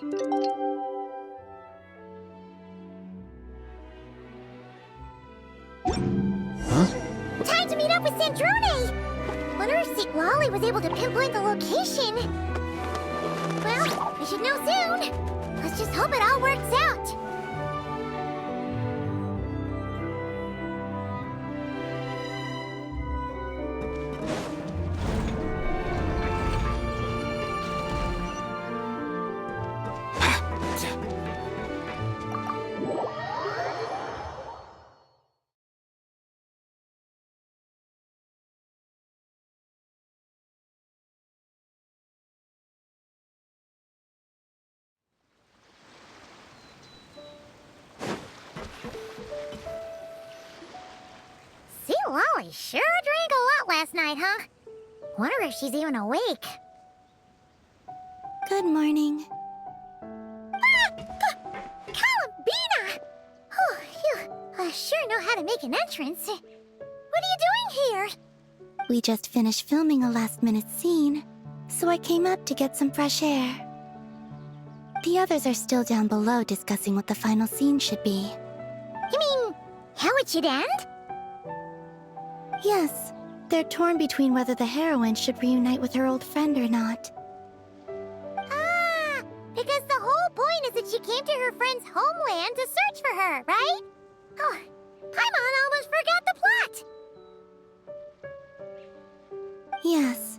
Huh? Time to meet up with Sandrone! Wonder if St. Lolly was able to pinpoint the location. Well, we should know soon. Let's just hope it all works out. St. Lolly sure drank a lot last night, huh? Wonder if she's even awake. Good morning. Columbina! Oh, you sure know how to make an entrance. What are you doing here? We just finished filming a last-minute scene, so I came up to get some fresh air. The others are still down below discussing what the final scene should be. You mean, how it should end? Yes, they're torn between whether the heroine should reunite with her old friend or not. Ah, because the whole point is that she came to her friend's homeland to search for her, right? Oh, Paimon almost forgot the plot! Yes.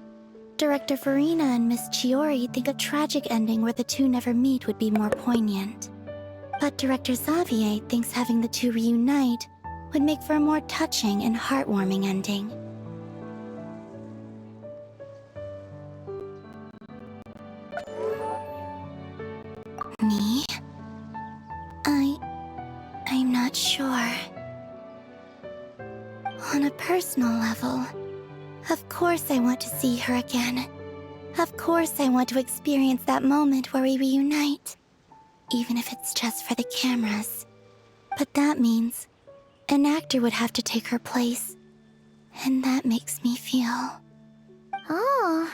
Director Farina and Miss Chiori think a tragic ending where the two never meet would be more poignant. But Director Xavier thinks having the two reunite would make for a more touching and heartwarming ending. Me? I'm not sure. On a personal level, of course I want to see her again. Of course I want to experience that moment where we reunite. Even if it's just for the cameras. But that means an actor would have to take her place. And that makes me feel... Oh.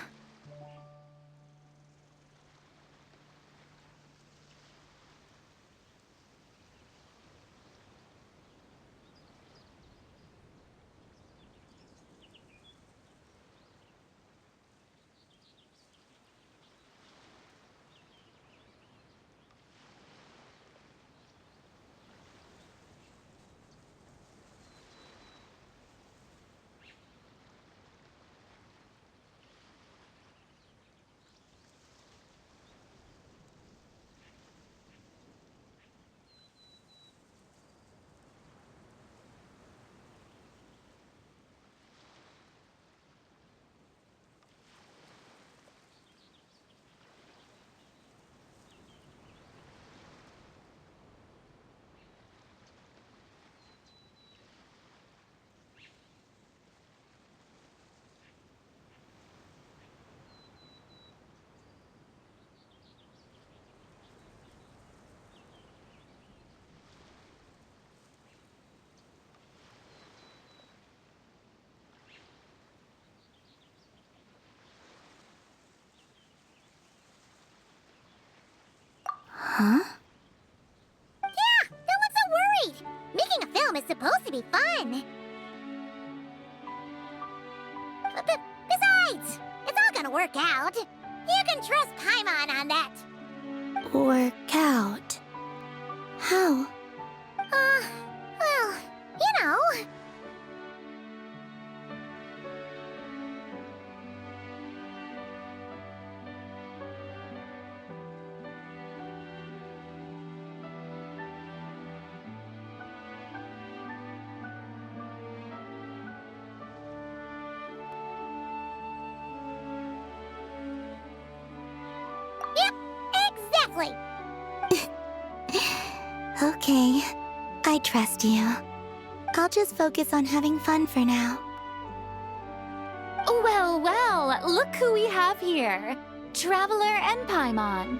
Huh? Yeah, don't look so worried. Making a film is supposed to be fun. Besides, it's all gonna work out. You can trust Paimon on that. Work out? How? Well, you know. Yep, exactly. Okay, I trust you. I'll just focus on having fun for now. Well, well, look who we have here. Traveler and Paimon.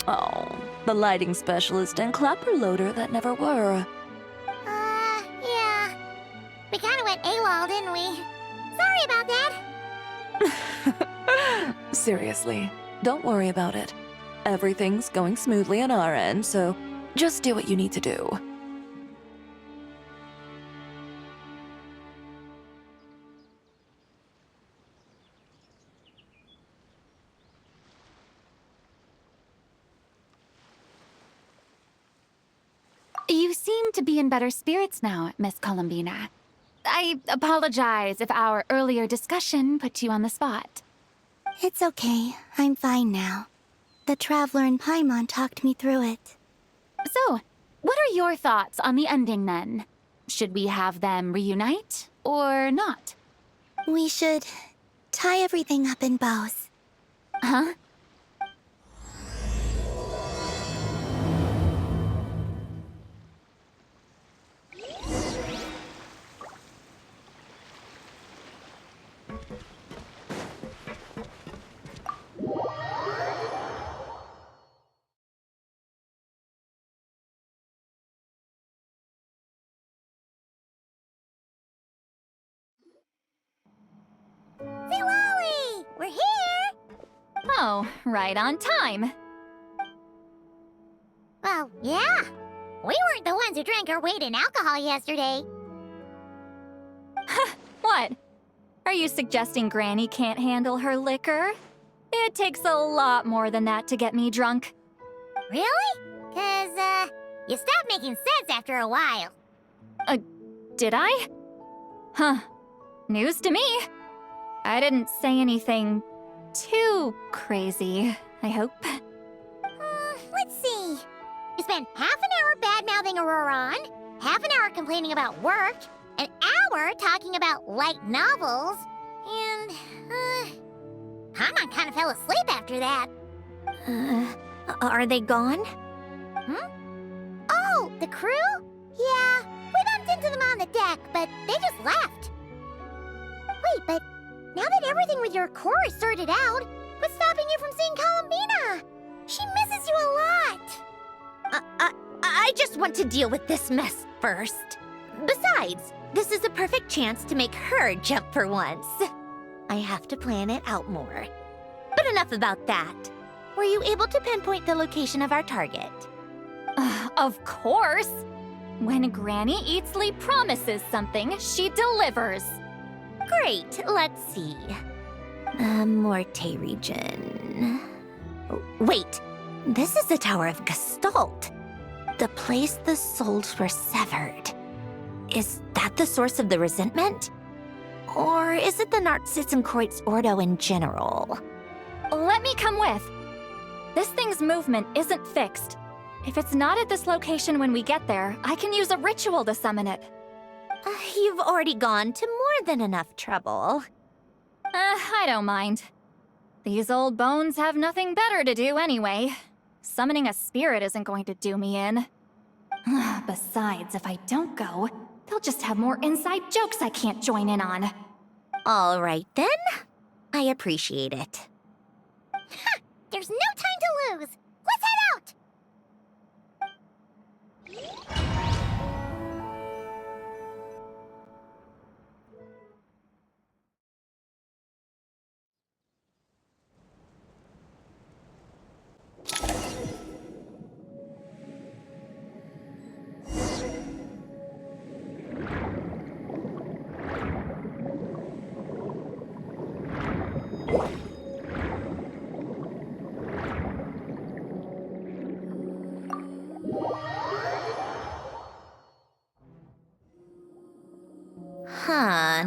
Oh, the lighting specialist and clapper loader that never were. Yeah. We kinda went AWOL, didn't we? Sorry about that. Seriously, don't worry about it. everything's going smoothly on our end, so just do what you need to do. You seem to be in better spirits now, Miss Columbina. I apologize if our earlier discussion put you on the spot. It's okay. I'm fine now. The Traveler and Paimon talked me through it. So, what are your thoughts on the ending then? Should we have them reunite or not? We should tie everything up in bows. Huh? Lolly! We're here! Oh, right on time. Well, yeah. We weren't the ones who drank our weight in alcohol yesterday. What? Are you suggesting Granny can't handle her liquor? It takes a lot more than that to get me drunk. Really? 'Cause, you stopped making sense after a while. Did I? Huh. News to me. I didn't say anything too crazy, I hope. Let's see. You spent half an hour bad-mouthing Auroron, half an hour complaining about work, an hour talking about light novels, and, Paimon kind of fell asleep after that. Are they gone? Oh, the crew? Yeah, we bumped into them on the deck, but they just left. Wait, but now that everything with your core is sorted out, what's stopping you from seeing Columbina? She misses you a lot. I just want to deal with this mess first. Besides, this is a perfect chance to make her jump for once. I have to plan it out more. But enough about that. Were you able to pinpoint the location of our target? Of course! When Granny Eatsley promises something, she delivers. Great, let's see. Morte region. Wait, this is the Tower of Gestalt. The place the souls were severed. Is that the source of the resentment? Or is it the Narzizenkreuz Ordo in general? Let me come with. This thing's movement isn't fixed. If it's not at this location when we get there, I can use a ritual to summon it. You've already gone to more than enough trouble. I don't mind. These old bones have nothing better to do anyway. Summoning a spirit isn't going to do me in. Besides, if I don't go, they'll just have more inside jokes I can't join in on. All right, then. I appreciate it. There's no time to lose. Let's head out.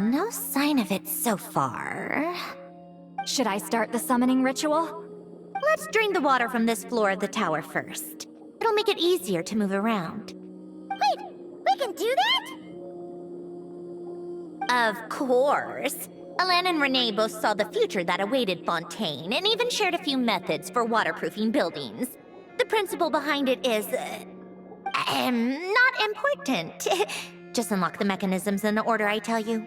No sign of it so far. Should I start the summoning ritual? Let's drain the water from this floor of the tower first. It'll make it easier to move around. Wait, we can do that? Of course. Alan and Renee both saw the future that awaited Fontaine, and even shared a few methods for waterproofing buildings. The principle behind it is... not important. Just unlock the mechanisms in the order I tell you.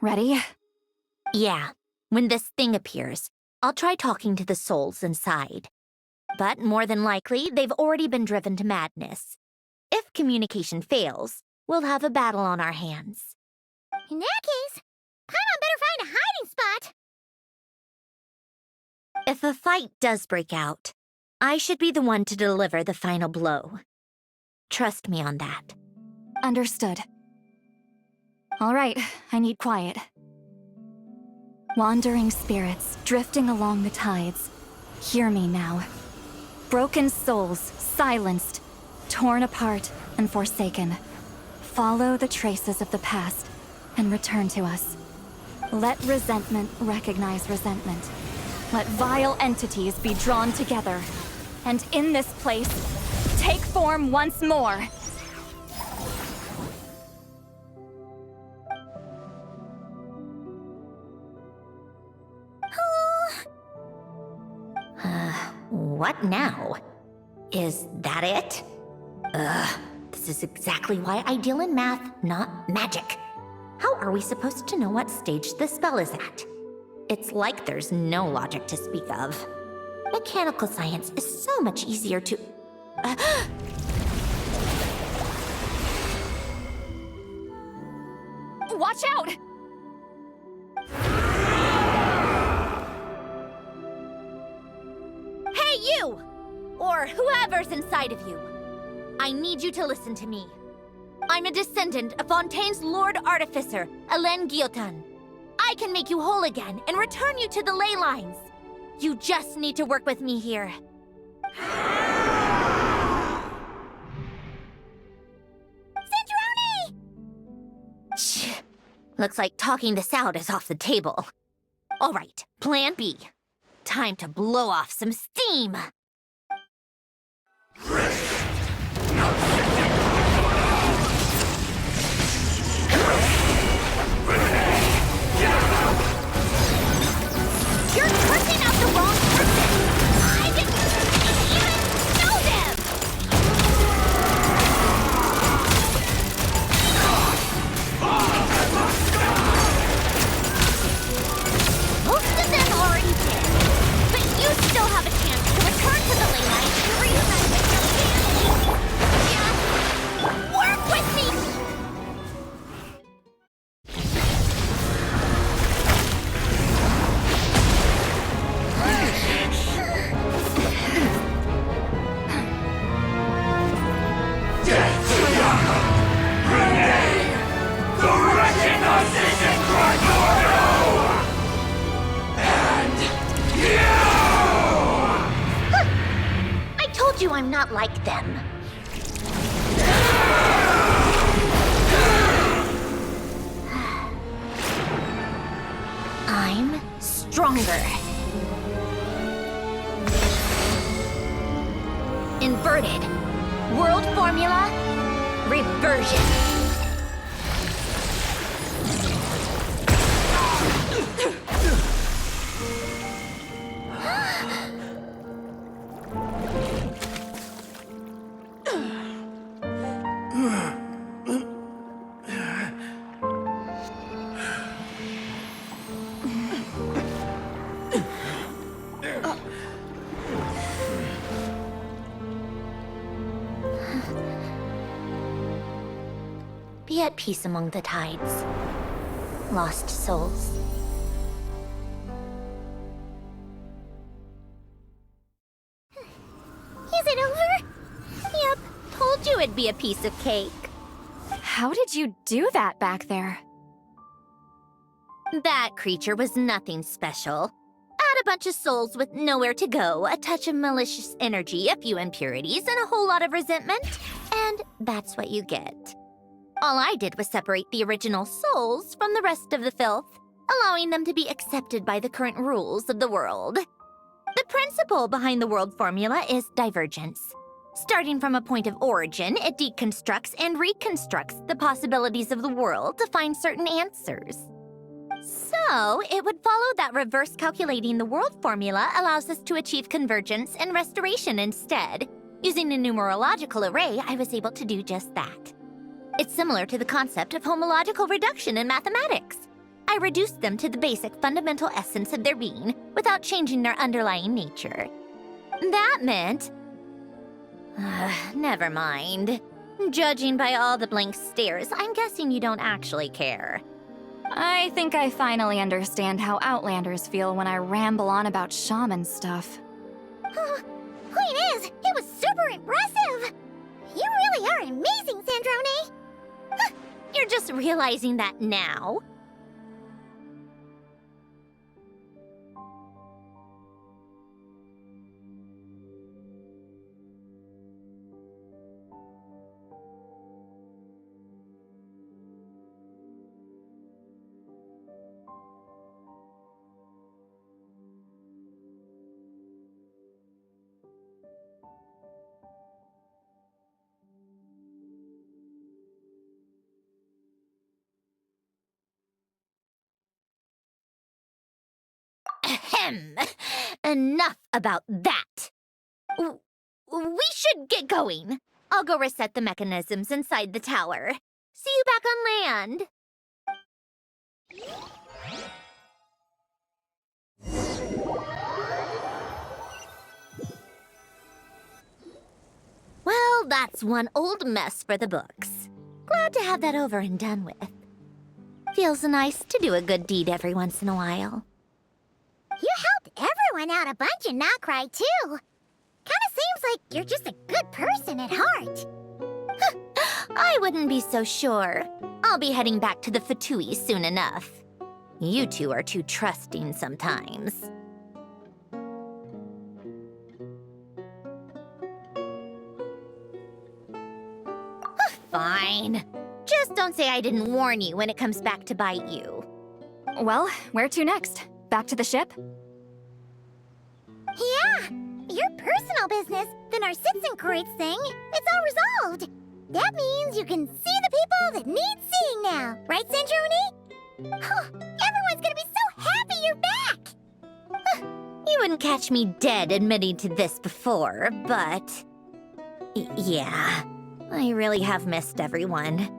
Ready? Yeah, when this thing appears, I'll try talking to the souls inside. But more than likely, they've already been driven to madness. If communication fails, we'll have a battle on our hands. In that case, Paimon better find a hiding spot. If a fight does break out, I should be the one to deliver the final blow. Trust me on that. Understood. All right, I need quiet. Wandering spirits, drifting along the tides. Hear me now. Broken souls, silenced, torn apart, and forsaken. Follow the traces of the past, and return to us. Let resentment recognize resentment. Let vile entities be drawn together. And in this place, take form once more. What now? Is that it? This is exactly why I deal in math, not magic. How are we supposed to know what stage the spell is at? It's like there's no logic to speak of. Mechanical science is so much easier to... Watch out! Hey, you! Or whoever's inside of you. I need you to listen to me. I'm a descendant of Fontaine's Lord Artificer, Hélène Guillotin. I can make you whole again and return you to the ley lines. You just need to work with me here. Centrone! Shh. Looks like talking this out is off the table. All right, plan B. Time to blow off some steam. You're cursing out the wrong person! I didn't even know them! Most of them already did, but you still have a chance to return to the ley lines and reunite with your family! Yeah, work with me! I told you I'm not like them. I'm stronger. Inverted. World formula. Reversion. Be at peace among the tides. Lost souls. Is it over? Yep, told you it'd be a piece of cake. How did you do that back there? That creature was nothing special. Add a bunch of souls with nowhere to go, a touch of malicious energy, a few impurities, and a whole lot of resentment, and that's what you get. All I did was separate the original souls from the rest of the filth, allowing them to be accepted by the current rules of the world. The principle behind the world formula is divergence. Starting from a point of origin, it deconstructs and reconstructs the possibilities of the world to find certain answers. So, it would follow that reverse calculating the world formula allows us to achieve convergence and restoration instead. Using a numerological array, I was able to do just that. It's similar to the concept of homological reduction in mathematics. I reduced them to the basic fundamental essence of their being without changing their underlying nature. That meant... never mind. Judging by all the blank stares, I'm guessing you don't actually care. I think I finally understand how Outlanders feel when I ramble on about shaman stuff. Point is, it was super impressive! You really are amazing, Sandrone! You're just realizing that now? Ahem. Enough about that. We should get going. I'll go reset the mechanisms inside the tower. See you back on land. Well, that's one old mess for the books. Glad to have that over and done with. Feels nice to do a good deed every once in a while. You helped everyone out a bunch and not cry, too. Kinda seems like you're just a good person at heart. I wouldn't be so sure. I'll be heading back to the Fatui soon enough. You two are too trusting sometimes. Fine. Just don't say I didn't warn you when it comes back to bite you. Well, where to next? Back to the ship? Yeah, your personal business, the Narcitsan thing, it's all resolved. That means you can see the people that need seeing now, right, Sandrone? Oh, everyone's gonna be so happy you're back! You wouldn't catch me dead admitting to this before, but... yeah, I really have missed everyone.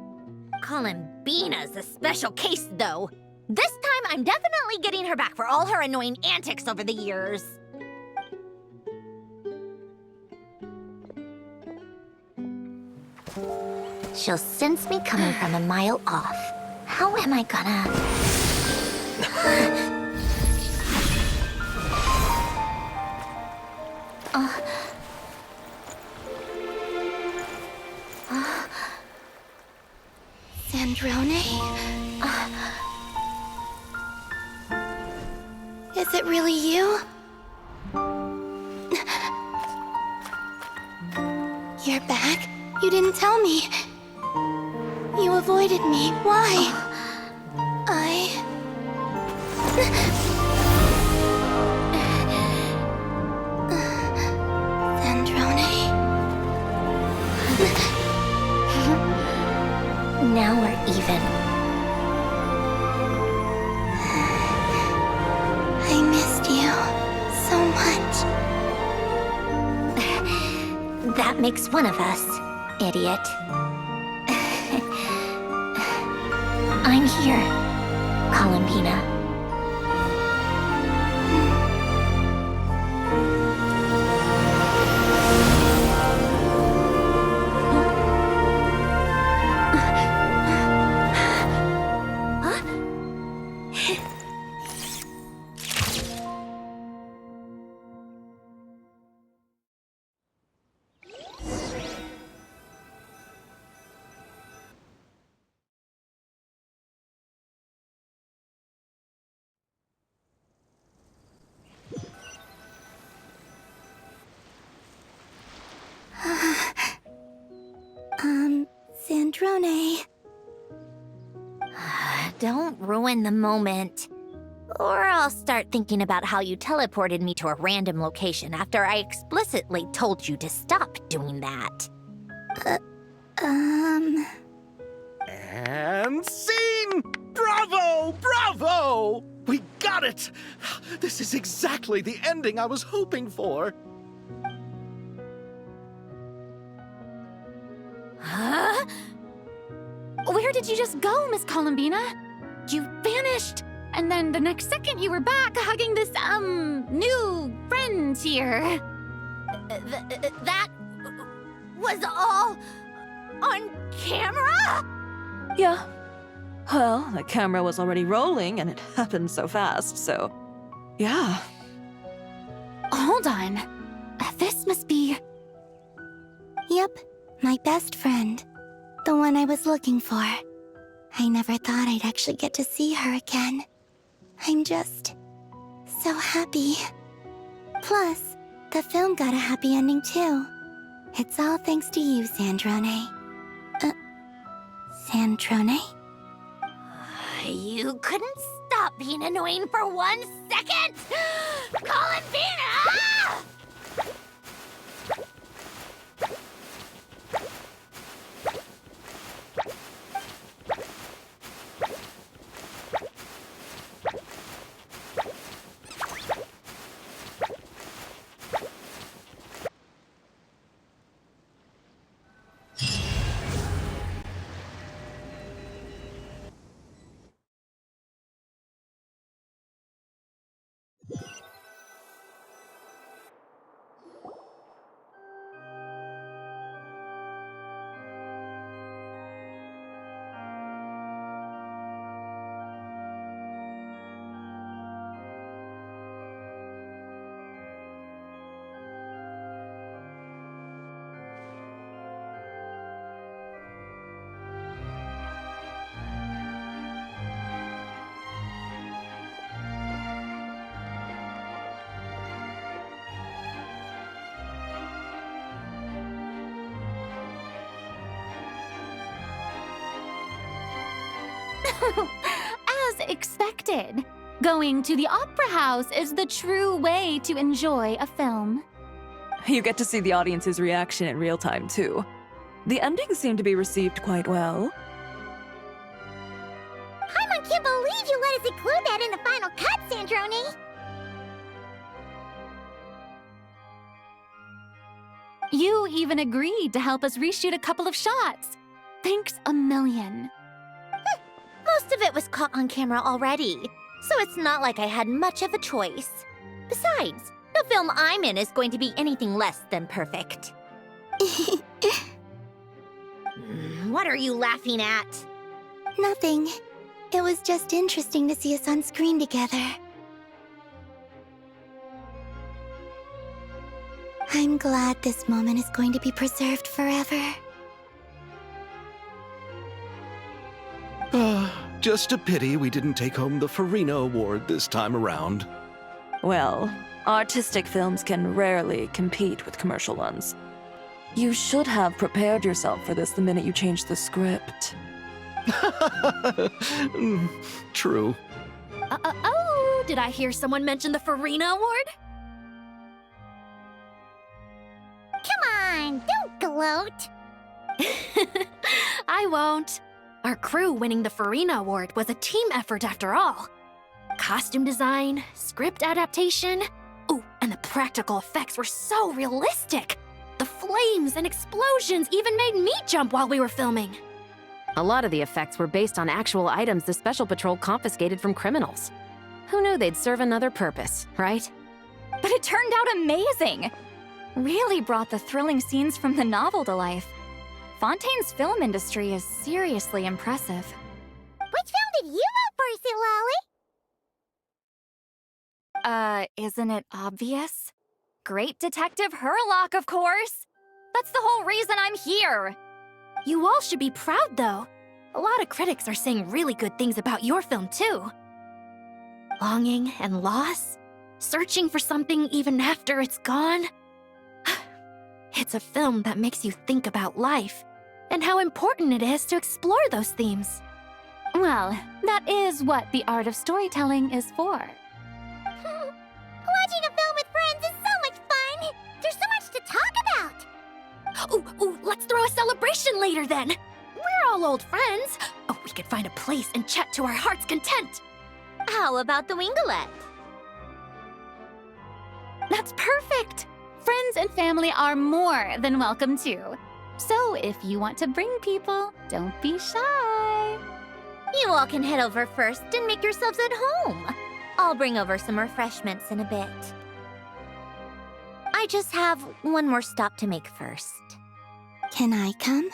Columbina's a special case, though. This time, I'm definitely getting her back for all her annoying antics over the years. She'll sense me coming from a mile off. How am I gonna... Sandrone? Is it really you? You're back? You didn't tell me. You avoided me. Why? Sandrone? Now we're even. I missed you so much. That makes one of us, idiot. I'm here, Columbina. Sandrone. Don't ruin the moment. Or I'll start thinking about how you teleported me to a random location after I explicitly told you to stop doing that. And scene! Bravo! Bravo! We got it! This is exactly the ending I was hoping for. Huh? Where did you just go, Miss Columbina? You vanished! And then the next second you were back hugging this, new friend here. That was all on camera? Yeah. Well, the camera was already rolling and it happened so fast, so. Yeah. Hold on. This must be... Yep, my best friend. The one I was looking for. I never thought I'd actually get to see her again. I'm just so happy. Plus, the film got a happy ending too. It's all thanks to you, Sandrone. Sandrone? You couldn't stop being annoying for 1 second? Columbina! As expected, going to the opera house is the true way to enjoy a film. You get to see the audience's reaction in real time, too. The ending seemed to be received quite well. I can't believe you let us include that in the final cut, Sandrone! You even agreed to help us reshoot a couple of shots. Thanks a million. Most of it was caught on camera already, so it's not like I had much of a choice. Besides, the film I'm in is going to be anything less than perfect. What are you laughing at? Nothing. It was just interesting to see us on screen together. I'm glad this moment is going to be preserved forever. Just a pity we didn't take home the Farina Award this time around. Well, artistic films can rarely compete with commercial ones. You should have prepared yourself for this the minute you changed the script. True. Oh, did I hear someone mention the Farina Award? Come on, don't gloat! I won't. Our crew winning the Farina Award was a team effort after all. Costume design, script adaptation. Ooh, and the practical effects were so realistic. The flames and explosions even made me jump while we were filming. A lot of the effects were based on actual items the Special Patrol confiscated from criminals. Who knew they'd serve another purpose, right? But it turned out amazing! Really brought the thrilling scenes from the novel to life. Fontaine's film industry is seriously impressive. Which film did you vote for, Silali? Isn't it obvious? Great Detective Herlock, of course! That's the whole reason I'm here! You all should be proud, though. A lot of critics are saying really good things about your film, too. Longing and loss, searching for something even after it's gone. It's a film that makes you think about life and how important it is to explore those themes. Well, that is what the art of storytelling is for. Watching a film with friends is so much fun! There's so much to talk about! Ooh, let's throw a celebration later then. We're all old friends. Oh, we could find a place and chat to our heart's content. How about the Winglet? That's perfect! Friends and family are more than welcome too. So if you want to bring people, don't be shy. You all can head over first and make yourselves at home. I'll bring over some refreshments in a bit. I just have one more stop to make first. Can I come?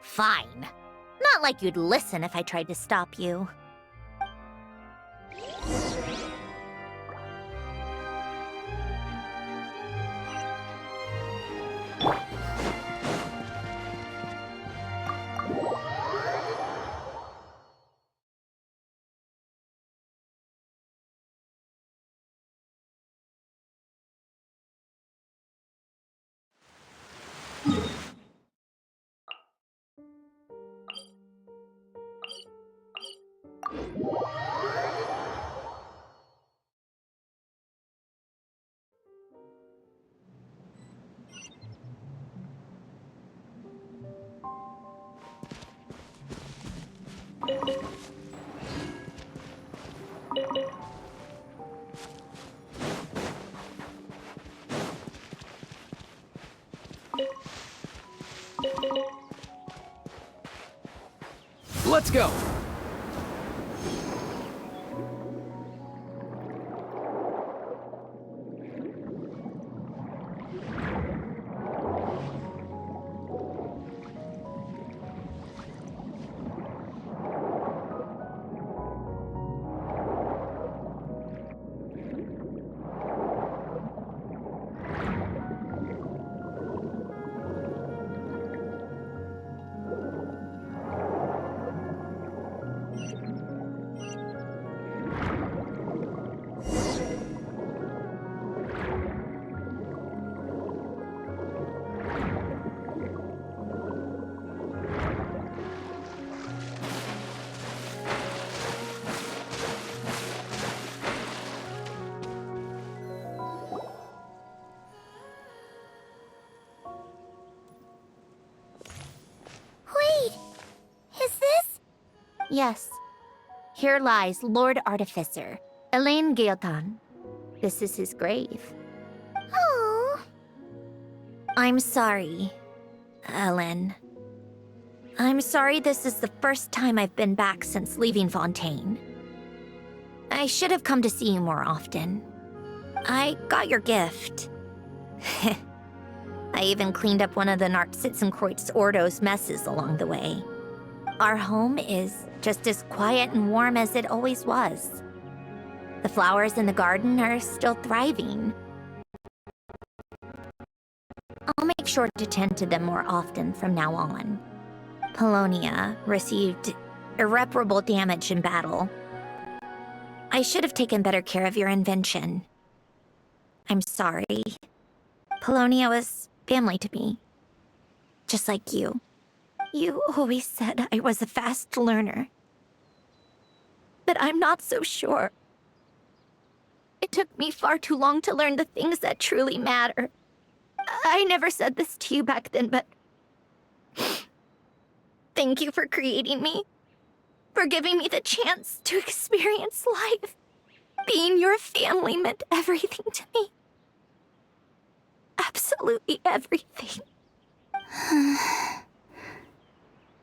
Fine. Not like you'd listen if I tried to stop you. Let's go! Wait! Is this? Yes. Here lies Lord Artificer, Elaine Gaeltan. This is his grave. Oh. I'm sorry, Ellen. I'm sorry this is the first time I've been back since leaving Fontaine. I should have come to see you more often. I got your gift. I even cleaned up one of the Nartsitzenkreuz Ordo's messes along the way. Our home is just as quiet and warm as it always was. The flowers in the garden are still thriving. I'll make sure to tend to them more often from now on. Polonia received irreparable damage in battle. I should have taken better care of your invention. I'm sorry. Polonia was family to me. Just like you. You always said I was a fast learner. But I'm not so sure. It took me far too long to learn the things that truly matter. I never said this to you back then, but... Thank you for creating me. For giving me the chance to experience life. Being your family meant everything to me. Absolutely everything.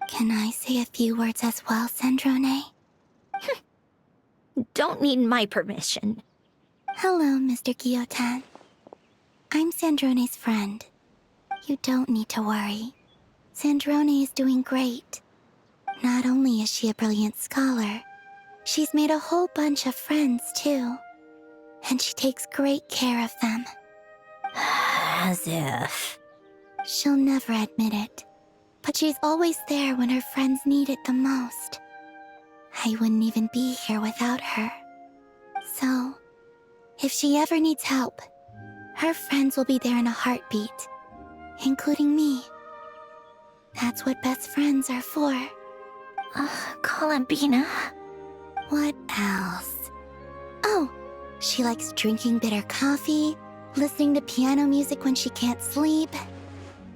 Can I say a few words as well, Sandrone? Don't need my permission. Hello, Mr. Guillotin. I'm Sandrone's friend. You don't need to worry. Sandrone is doing great. Not only is she a brilliant scholar, she's made a whole bunch of friends, too. And she takes great care of them. As if. She'll never admit it, but she's always there when her friends need it the most. I wouldn't even be here without her. So, if she ever needs help, her friends will be there in a heartbeat, including me. That's what best friends are for. Columbina. What else? Oh, she likes drinking bitter coffee, listening to piano music when she can't sleep.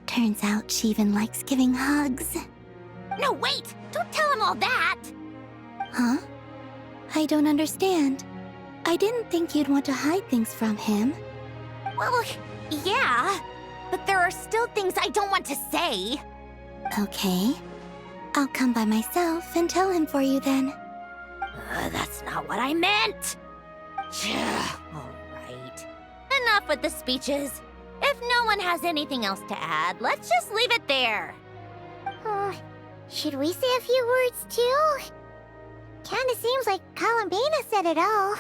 Turns out she even likes giving hugs. No, wait! Don't tell him all that! Huh? I don't understand. I didn't think you'd want to hide things from him. Well, yeah, but there are still things I don't want to say. Okay. I'll come by myself and tell him for you then. That's not what I meant. All right. Enough with the speeches. If no one has anything else to add, let's just leave it there. Should we say a few words too? Kinda seems like Columbina said it all.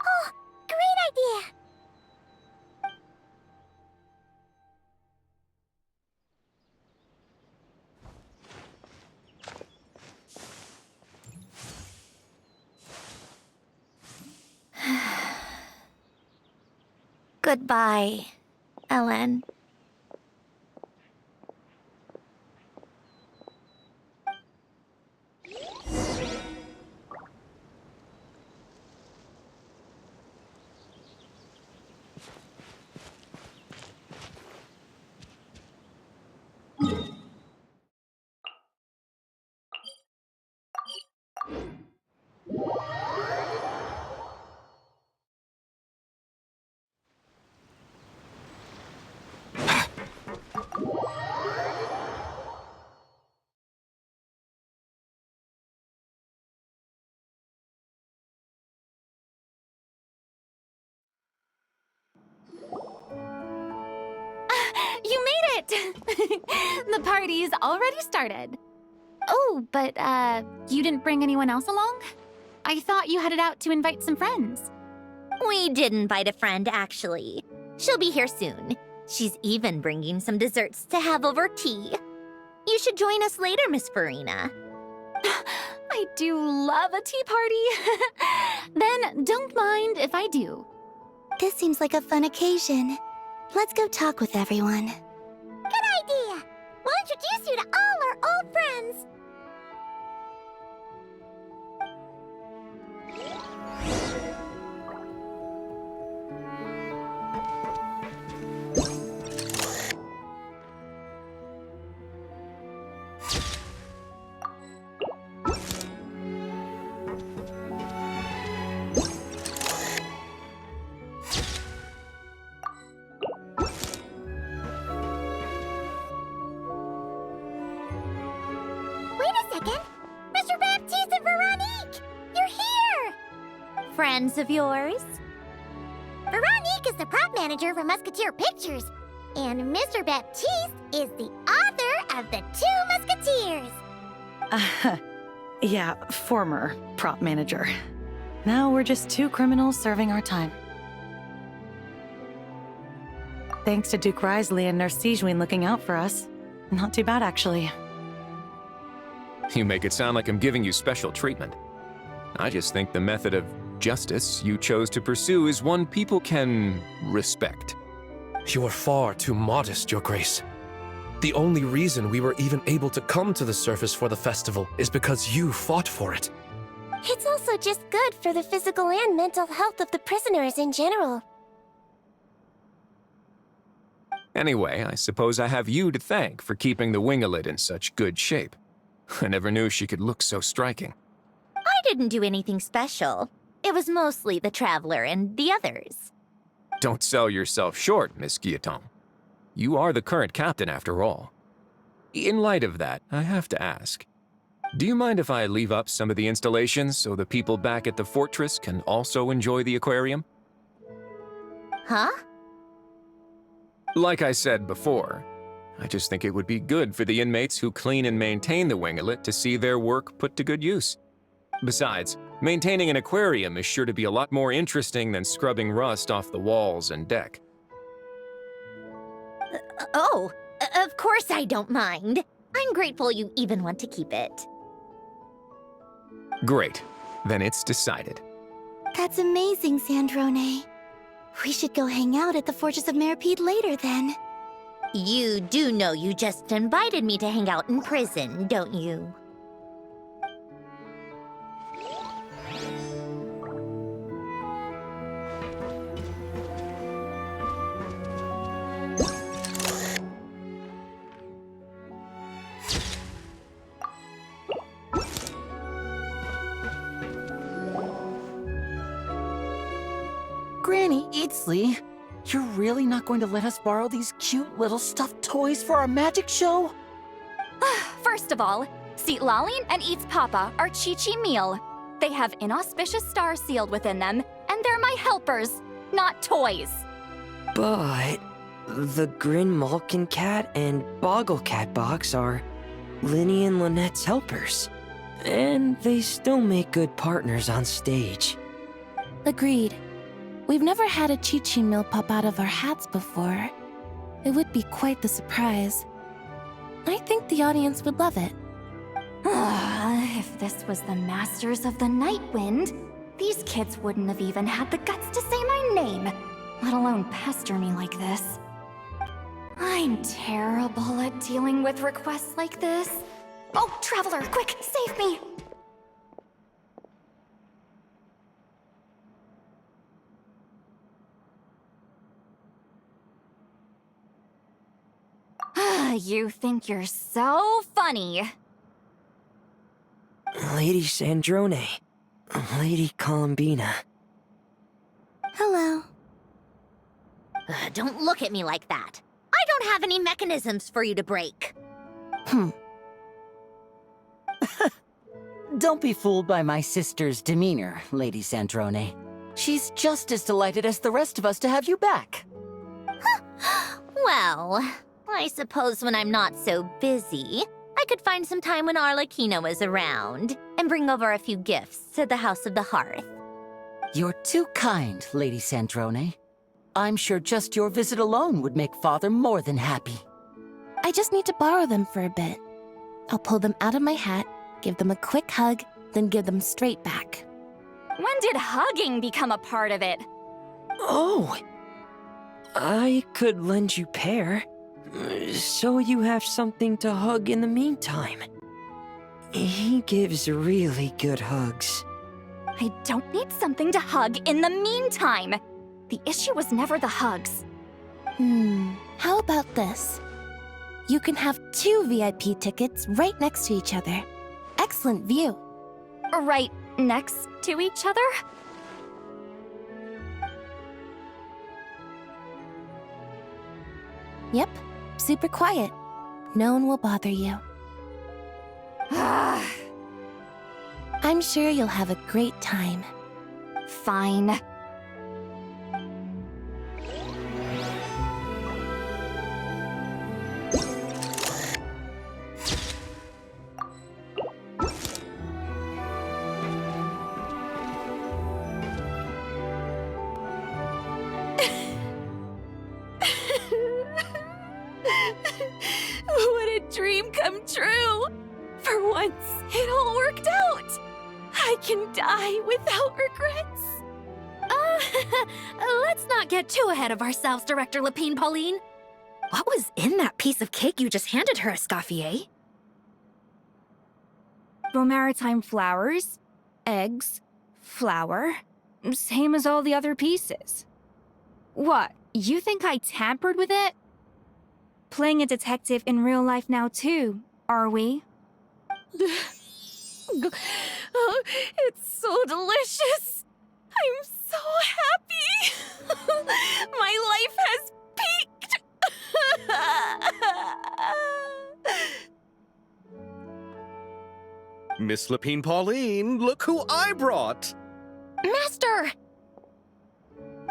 Oh, great idea! Goodbye, Ellen. You made it! The party's already started. Oh, but, you didn't bring anyone else along? I thought you headed out to invite some friends. We did invite a friend, actually. She'll be here soon. She's even bringing some desserts to have over tea. You should join us later, Miss Farina. I do love a tea party. Then don't mind if I do. This seems like a fun occasion. Let's go talk with everyone. Good idea! We'll introduce you to all our old friends. Mr. Baptiste and Veronique! You're here! Friends of yours? Veronique is the prop manager for Musketeer Pictures, and Mr. Baptiste is the author of The Two Musketeers. Yeah, former prop manager. Now we're just two criminals serving our time. Thanks to Duke Risley and Nurse Sigewin looking out for us. Not too bad, actually. You make it sound like I'm giving you special treatment. I just think the method of justice you chose to pursue is one people can respect. You are far too modest, Your Grace. The only reason we were even able to come to the surface for the festival is because you fought for it. It's also just good for the physical and mental health of the prisoners in general. Anyway, I suppose I have you to thank for keeping the winglet in such good shape. I never knew she could look so striking. I didn't do anything special. It was mostly the Traveler and the others. Don't sell yourself short, Miss Guillotin. You are the current captain, after all. In light of that, I have to ask. Do you mind if I leave up some of the installations so the people back at the fortress can also enjoy the aquarium? Huh? Like I said before, I just think it would be good for the inmates who clean and maintain the winglet to see their work put to good use. Besides, maintaining an aquarium is sure to be a lot more interesting than scrubbing rust off the walls and deck. Oh, of course I don't mind. I'm grateful you even want to keep it. Great. Then it's decided. That's amazing, Sandrone. We should go hang out at the Fortress of Meripede later, then. You do know you just invited me to hang out in prison, don't you? Granny Eatsley, you're really not going to let us borrow these cute little stuffed toys for our magic show? First of all, Seat Lalin and Eats Papa are Chi-Chi meal. They have inauspicious stars sealed within them, and they're my helpers, not toys. But the Grin Malkin Cat and Boggle Cat box are Linny and Lynette's helpers. And they still make good partners on stage. Agreed. We've never had a Chi-Chi meal pop out of our hats before. It would be quite the surprise. I think the audience would love it. If this was the Masters of the Night Wind, these kids wouldn't have even had the guts to say my name, let alone pester me like this. I'm terrible at dealing with requests like this. Oh, Traveler, quick, save me! You think you're so funny. Lady Sandrone, Lady Columbina. Hello. Don't look at me like that. I don't have any mechanisms for you to break. Don't be fooled by my sister's demeanor, Lady Sandrone. She's just as delighted as the rest of us to have you back. Well, I suppose when I'm not so busy, I could find some time when Arlecchino is around and bring over a few gifts to the House of the Hearth. You're too kind, Lady Sandrone. I'm sure just your visit alone would make Father more than happy. I just need to borrow them for a bit. I'll pull them out of my hat, give them a quick hug, then give them straight back. When did hugging become a part of it? Oh! I could lend you Pear, so you have something to hug in the meantime. He gives really good hugs. I don't need something to hug in the meantime. The issue was never the hugs. How about this? You can have 2 VIP tickets right next to each other. Excellent view. Right next to each other? Yep, super quiet. No one will bother you. I'm sure you'll have a great time. Fine. What a dream come true! For once, it all worked out! I can die without regrets. Let's not get too ahead of ourselves, Director Lapine Pauline. What was in that piece of cake you just handed her, Escoffier? Maritime flowers, eggs, flour, same as all the other pieces. What, you think I tampered with it? Playing a detective in real life now too, are we? Oh, it's so delicious! I'm so happy! My life has peaked! Miss Lapine Pauline, look who I brought! Master!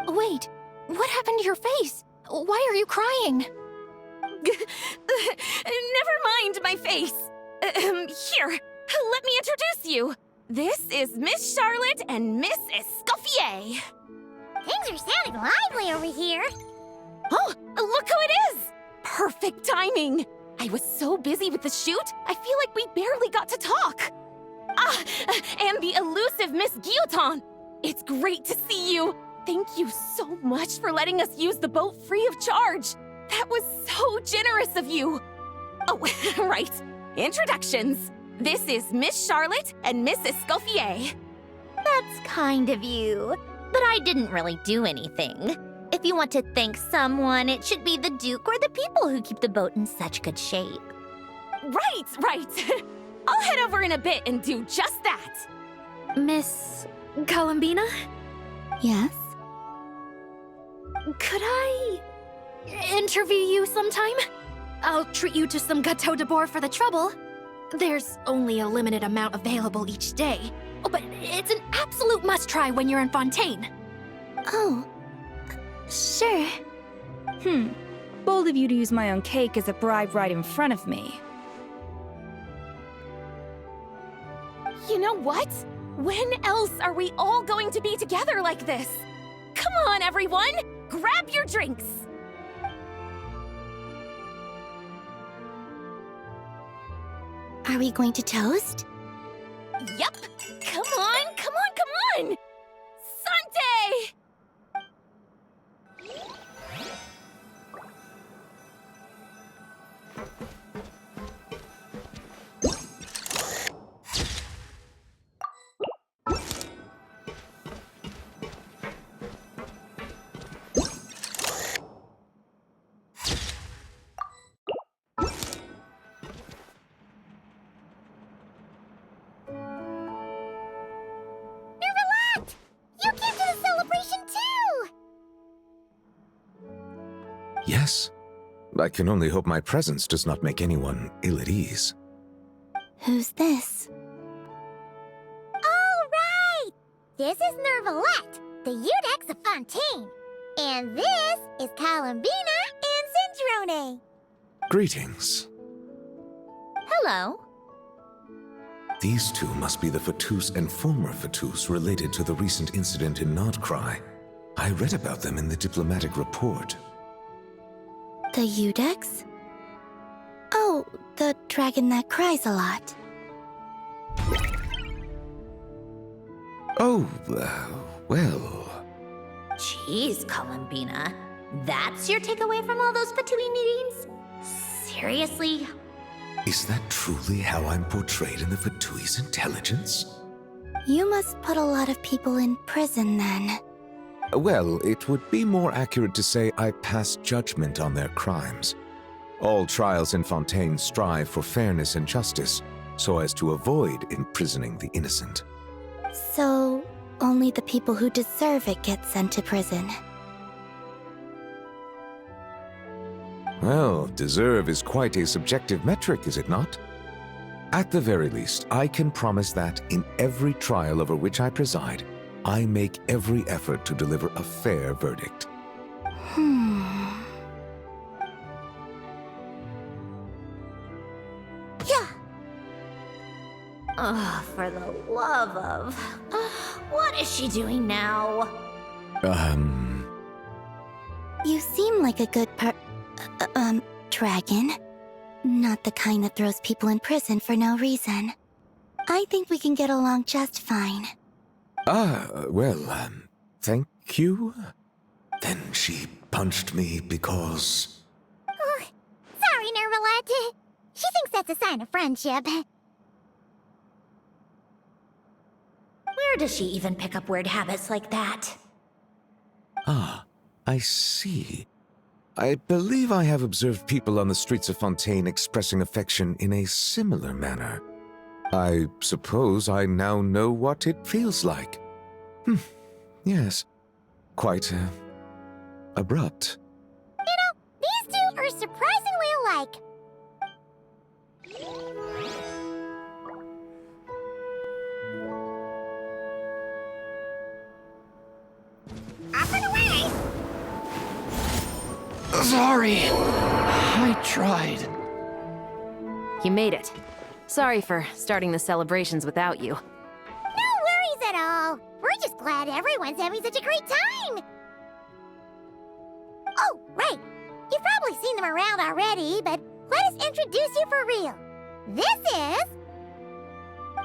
Wait, what happened to your face? Why are you crying? Never mind my face. Here, let me introduce you. This is Miss Charlotte and Miss Escoffier. Things are sounding lively over here. Oh, look who it is! Perfect timing. I was so busy with the shoot, I feel like we barely got to talk. Ah, and the elusive Miss Guillotin. It's great to see you. Thank you so much for letting us use the boat free of charge. That was so generous of you. Oh, right. Introductions. This is Miss Charlotte and Miss Escoffier. That's kind of you, but I didn't really do anything. If you want to thank someone, it should be the Duke or the people who keep the boat in such good shape. Right. I'll head over in a bit and do just that. Miss Columbina? Yes? Could I Interview you sometime? I'll treat you to some gâteau de bord for the trouble. There's only a limited amount available each day. Oh, but it's an absolute must-try when you're in Fontaine. Oh, sure. Bold of you to use my own cake as a bribe right in front of me. You know what? When else are we all going to be together like this? Come on, everyone! Grab your drinks! Are we going to toast? Yep! Come on! Sante! You came to the celebration too! Yes. I can only hope my presence does not make anyone ill at ease. Who's this? All right! This is Nervalette, the Eudex of Fontaine. And this is Columbina and Zindrone. Greetings. Hello. These two must be the Fatus and former Fatus related to the recent incident in Nodcry. I read about them in the diplomatic report. The Eudex? Oh, the dragon that cries a lot. Oh, well... Jeez, Columbina. That's your takeaway from all those Fatui meetings? Seriously? Is that truly how I'm portrayed in the Fatui's intelligence? You must put a lot of people in prison then. Well, it would be more accurate to say I pass judgment on their crimes. All trials in Fontaine strive for fairness and justice, so as to avoid imprisoning the innocent. So, only the people who deserve it get sent to prison. Well, deserve is quite a subjective metric, is it not? At the very least, I can promise that in every trial over which I preside, I make every effort to deliver a fair verdict. Yeah. Oh, for the love of... what is she doing now? You seem like a good dragon. Not the kind that throws people in prison for no reason. I think we can get along just fine. Well, thank you? Then she punched me because... Sorry, Nervalette. She thinks that's a sign of friendship. Where does she even pick up weird habits like that? Ah, I see. I believe I have observed people on the streets of Fontaine expressing affection in a similar manner. I suppose I now know what it feels like. Yes. Quite, abrupt. You know, these two are surprisingly alike. sorry. I tried. You made it. Sorry for starting the celebrations without you. No worries at all. We're just glad everyone's having such a great time. Oh, right. You've probably seen them around already, but let us introduce you for real. This is...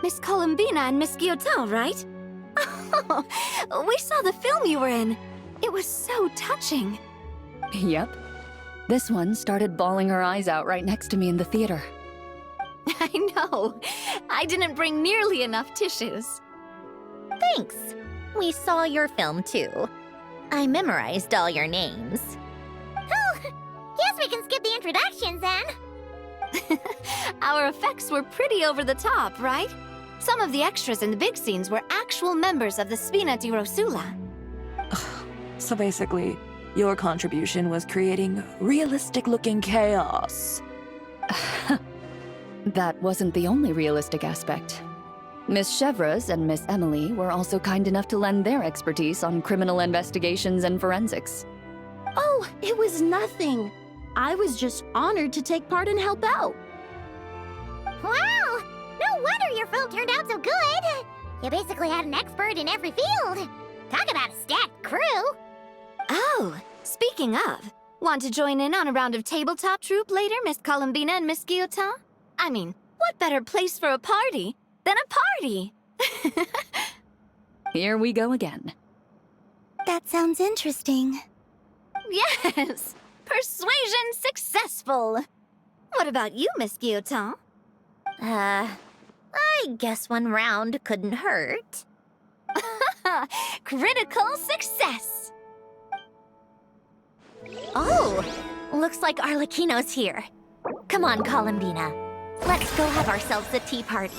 Miss Columbina and Miss Guillotin, right? Oh, we saw the film you were in. It was so touching. Yep. This one started bawling her eyes out right next to me in the theater. I know. I didn't bring nearly enough tissues. Thanks. We saw your film too. I memorized all your names. Oh, guess we can skip the introductions then. Our effects were pretty over the top, right? Some of the extras in the big scenes were actual members of the Spina di Rosula. So basically, your contribution was creating realistic-looking chaos. That wasn't the only realistic aspect. Miss Chevres and Miss Emily were also kind enough to lend their expertise on criminal investigations and forensics. Oh, it was nothing. I was just honored to take part and help out. Wow! No wonder your film turned out so good! You basically had an expert in every field. Talk about a stacked crew! Oh, speaking of, want to join in on a round of tabletop troupe later, Miss Columbina and Miss Guillotin? I mean, what better place for a party than a party? Here we go again. That sounds interesting. Yes! Persuasion successful! What about you, Miss Guillotin? I guess one round couldn't hurt. Critical success! Oh, looks like Arlecchino's here. Come on, Columbina. Let's go have ourselves a tea party.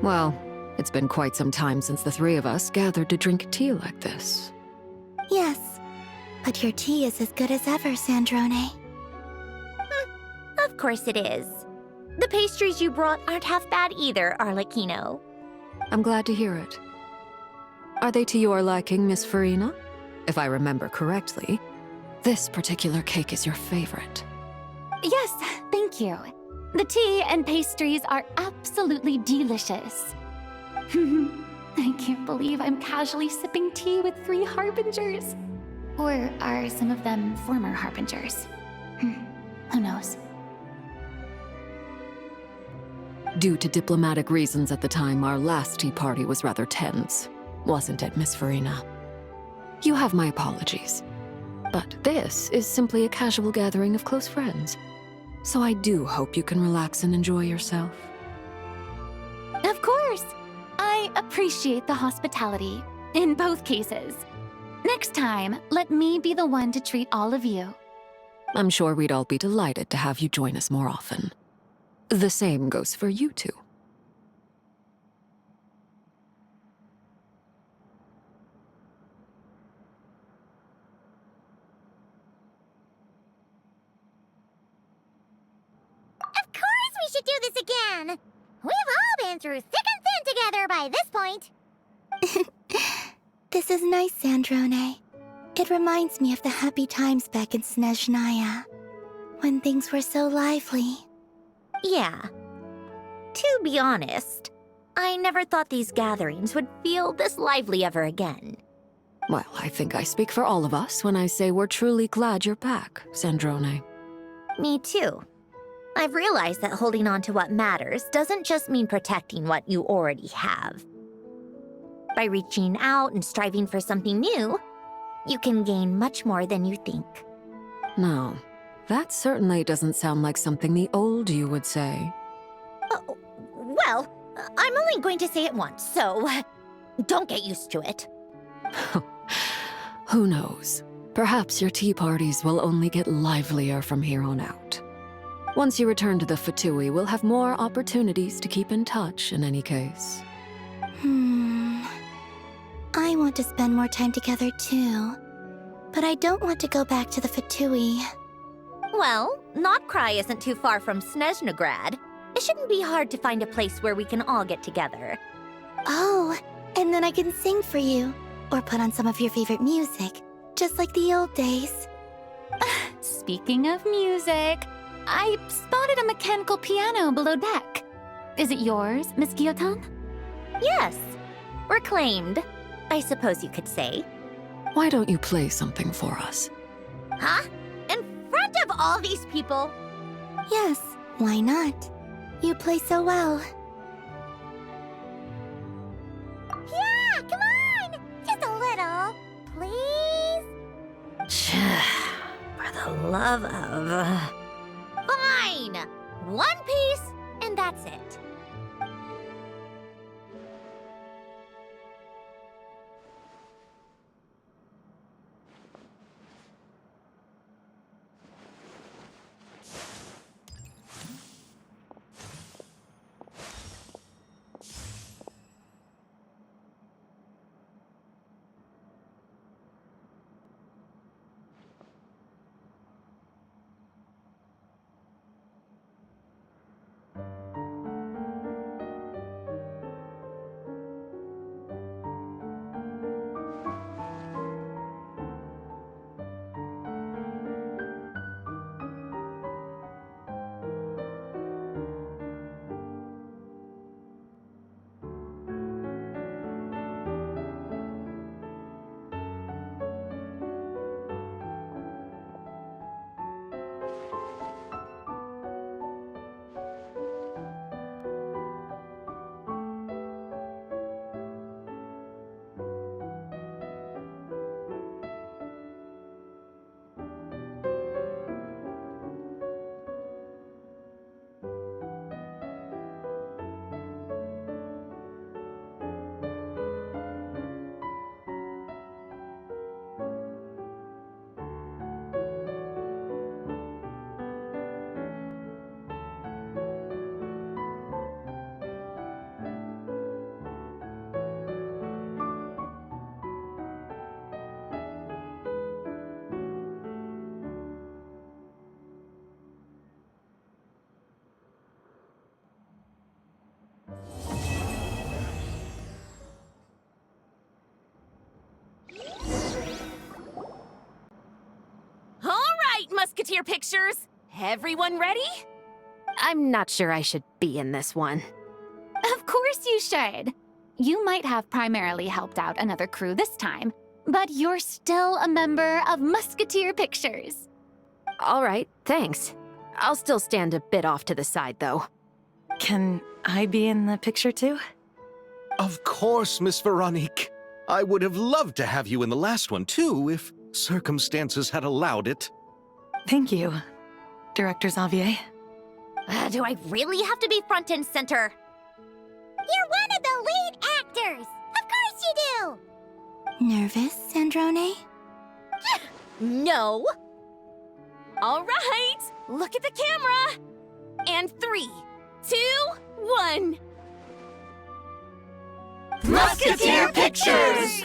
Well, it's been quite some time since the three of us gathered to drink tea like this. Yes, but your tea is as good as ever, Sandrone. Of course it is. The pastries you brought aren't half bad either, Arlecchino. I'm glad to hear it. Are they to your liking, Miss Farina? If I remember correctly, this particular cake is your favorite. Yes, thank you. The tea and pastries are absolutely delicious. I can't believe I'm casually sipping tea with 3 harbingers. Or are some of them former harbingers? Who knows? Due to diplomatic reasons at the time, our last tea party was rather tense, wasn't it, Miss Farina? You have my apologies. But this is simply a casual gathering of close friends. So I do hope you can relax and enjoy yourself. Of course! I appreciate the hospitality, in both cases. Next time, let me be the one to treat all of you. I'm sure we'd all be delighted to have you join us more often. The same goes for you two. Of course we should do this again! We've all been through thick and thin together by this point. This is nice, Sandrone. It reminds me of the happy times back in Snezhnaya, when things were so lively. Yeah. To be honest, I never thought these gatherings would feel this lively ever again. Well, I think I speak for all of us when I say we're truly glad you're back, Sandrone. Me too. I've realized that holding on to what matters doesn't just mean protecting what you already have. By reaching out and striving for something new, you can gain much more than you think. No, that certainly doesn't sound like something the old you would say. Well, I'm only going to say it once, so don't get used to it. Who knows? Perhaps your tea parties will only get livelier from here on out. Once you return to the Fatui, we'll have more opportunities to keep in touch in any case. I want to spend more time together too. But I don't want to go back to the Fatui. Well, Notcry isn't too far from Snezhnograd. It shouldn't be hard to find a place where we can all get together. Oh, and then I can sing for you. Or put on some of your favorite music. Just like the old days. Speaking of music, I spotted a mechanical piano below deck. Is it yours, Miss Gyotan? Yes. Reclaimed, I suppose you could say. Why don't you play something for us? Huh? In front of all these people? Yes, why not? You play so well. Yeah, come on! Just a little, please? For the love of... Fine! One piece, and that's it. Musketeer pictures. Everyone ready? I'm not sure I should be in this one. Of course you should. You might have primarily helped out another crew this time, but you're still a member of Musketeer Pictures. All right, thanks. I'll still stand a bit off to the side, though. Can I be in the picture too? Of course, Miss Veronique. I would have loved to have you in the last one, too, if circumstances had allowed it. Thank you, Director Xavier. Do I really have to be front and center? You're one of the lead actors! Of course you do! Nervous, Sandrone? No! All right, look at the camera! And 3, 2, 1... Musketeer Pictures!